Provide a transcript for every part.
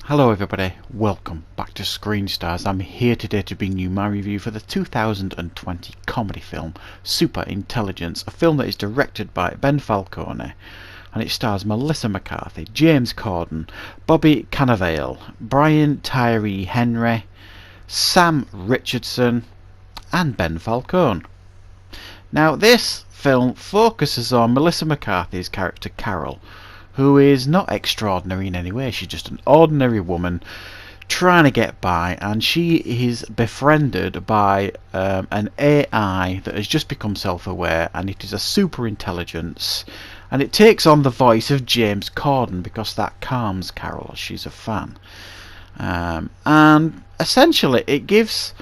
Hello everybody, welcome back to Screen Stars. I'm here today to bring you my review for the 2020 comedy film Superintelligence, a film that is directed by Ben Falcone, and it stars Melissa McCarthy, James Corden, Bobby Cannavale, Brian Tyree Henry, Sam Richardson and Ben Falcone. Now this film focuses on Melissa McCarthy's character Carol, who is not extraordinary in any way. She's just an ordinary woman trying to get by, and she is befriended by an AI that has just become self-aware, and it is a superintelligence, and it takes on the voice of James Corden because that calms Carol. She's a fan, and essentially it gives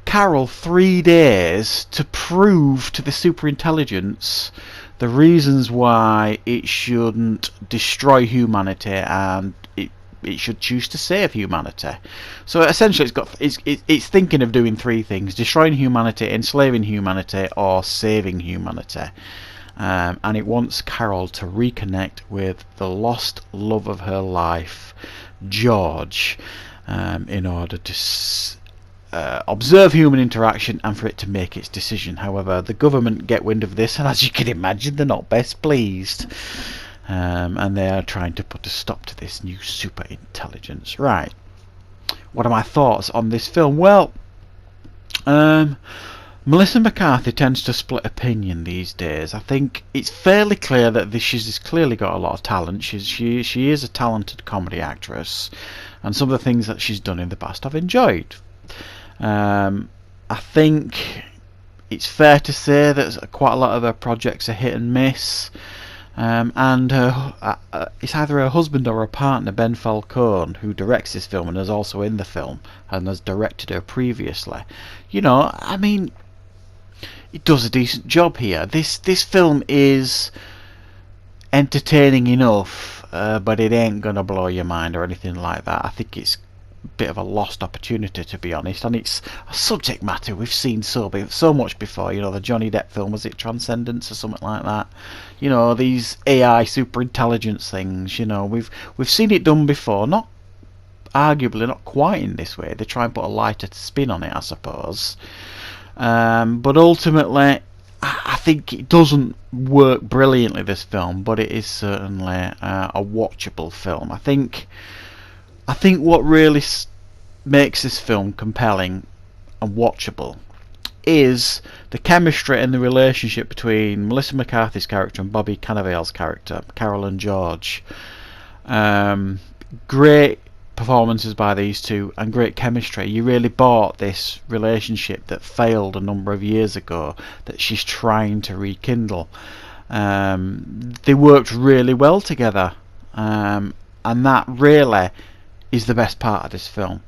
Carol 3 days to prove to the superintelligence the reasons why it shouldn't destroy humanity and it should choose to save humanity. So essentially it's thinking of doing 3 things: destroying humanity, enslaving humanity, or saving humanity. And it wants Carol to reconnect with the lost love of her life, George, in order to observe human interaction and for it to make its decision. However, the government get wind of this, and as you can imagine, they're not best pleased, and they are trying to put a stop to this new super intelligence. Right, what are my thoughts on this film? Well, Melissa McCarthy tends to split opinion these days. I think it's fairly clear that she's clearly got a lot of talent. She is a talented comedy actress, and some of the things that she's done in the past I've enjoyed. I think it's fair to say that quite a lot of her projects are hit and miss, and it's either her husband or her partner, Ben Falcone, who directs this film and is also in the film and has directed her previously. You know, I mean, it does a decent job here. This film is entertaining enough, but it ain't gonna blow your mind or anything like that. I think it's bit of a lost opportunity, to be honest, and it's a subject matter we've seen so much before. You know, the Johnny Depp film, was it Transcendence or something like that? You know, these AI super intelligence things, you know, we've seen it done before, not arguably not quite in this way. They try and put a lighter spin on it, I suppose, but ultimately I think it doesn't work brilliantly, this film, but it is certainly a watchable film. I think what really makes this film compelling and watchable is the chemistry and the relationship between Melissa McCarthy's character and Bobby Cannavale's character, Carol and George. Great performances by these two and great chemistry. You really bought this relationship that failed a number of years ago that she's trying to rekindle. They worked really well together, and that really is the best part of this film.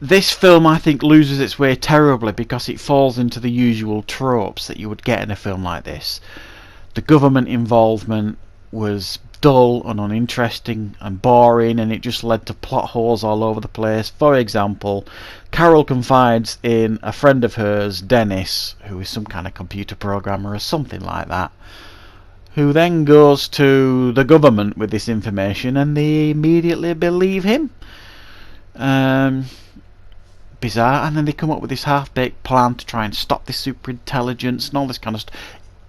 This film, I think, loses its way terribly because it falls into the usual tropes that you would get in a film like this. The government involvement was dull and uninteresting and boring, and it just led to plot holes all over the place. For example, Carol confides in a friend of hers, Dennis, who is some kind of computer programmer or something like that, who then goes to the government with this information, and they immediately believe him. Bizarre. And then they come up with this half-baked plan to try and stop this superintelligence and all this kind of stuff.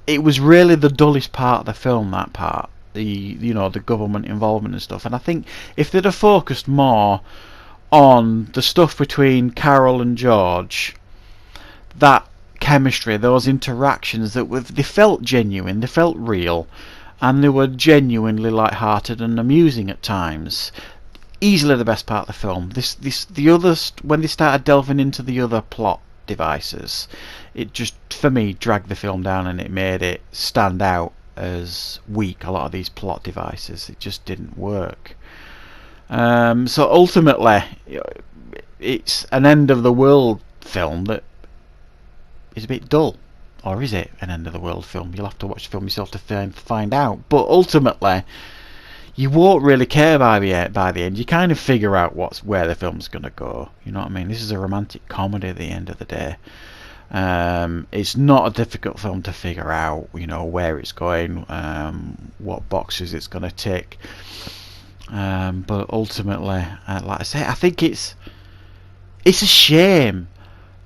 It was really the dullest part of the film, that part, the government involvement and stuff. And I think if they'd have focused more on the stuff between Carol and George, that chemistry, those interactions, they felt genuine, they felt real, and they were genuinely light-hearted and amusing at times. Easily the best part of the film. The others, when they started delving into the other plot devices, it just, for me, dragged the film down, and it made it stand out as weak. A lot of these plot devices, it just didn't work. So ultimately, it's an end of the world film that is a bit dull. Or is it an end of the world film? You'll have to watch the film yourself to find out. But ultimately, you won't really care by the end. You kind of figure out where the film's going to go. You know what I mean? This is a romantic comedy at the end of the day. It's not a difficult film to figure out, you know, where it's going, what boxes it's going to tick. But ultimately, like I say, I think it's a shame,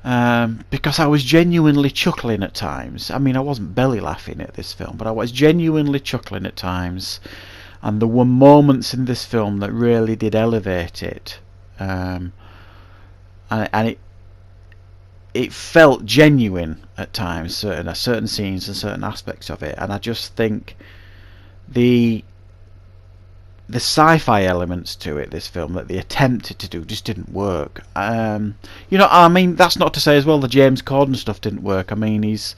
because I was genuinely chuckling at times. I mean, I wasn't belly laughing at this film, but I was genuinely chuckling at times. And there were moments in this film that really did elevate it, and it felt genuine at times, certain scenes and certain aspects of it. And I just think the sci-fi elements to it, this film, that they attempted to do, just didn't work. I mean, that's not to say as well the James Corden stuff didn't work. I mean, he's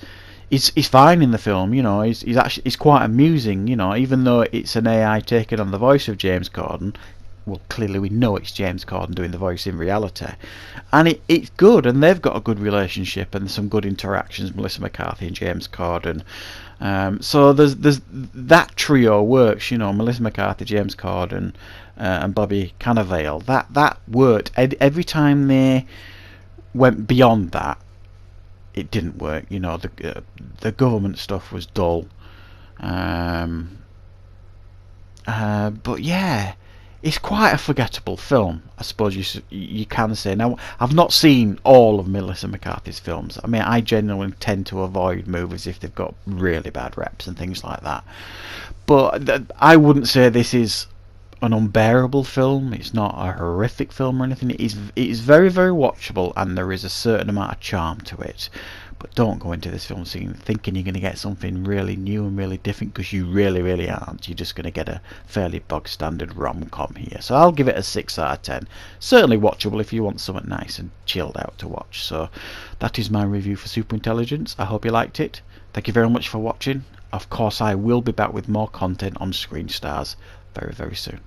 fine in the film. He's quite amusing. Even though it's an AI taking on the voice of James Corden. Well, clearly we know it's James Corden doing the voice in reality, and it's good, and they've got a good relationship and some good interactions, Melissa McCarthy and James Corden. So there's that trio works, Melissa McCarthy, James Corden, and Bobby Cannavale. That worked. Every time they went beyond that, it didn't work. The government stuff was dull. But yeah, it's quite a forgettable film, I suppose you can say. Now, I've not seen all of Melissa McCarthy's films. I mean, I genuinely tend to avoid movies if they've got really bad reps and things like that. But I wouldn't say this is an unbearable film. It's not a horrific film or anything. It is very, very watchable, and there is a certain amount of charm to it. But don't go into this film thinking you're going to get something really new and really different, because you really, really aren't. You're just going to get a fairly bog standard rom-com here. So I'll give it a 6 out of 10. Certainly watchable if you want something nice and chilled out to watch. So that is my review for Superintelligence. I hope you liked it. Thank you very much for watching. Of course, I will be back with more content on Screen Stars very, very soon.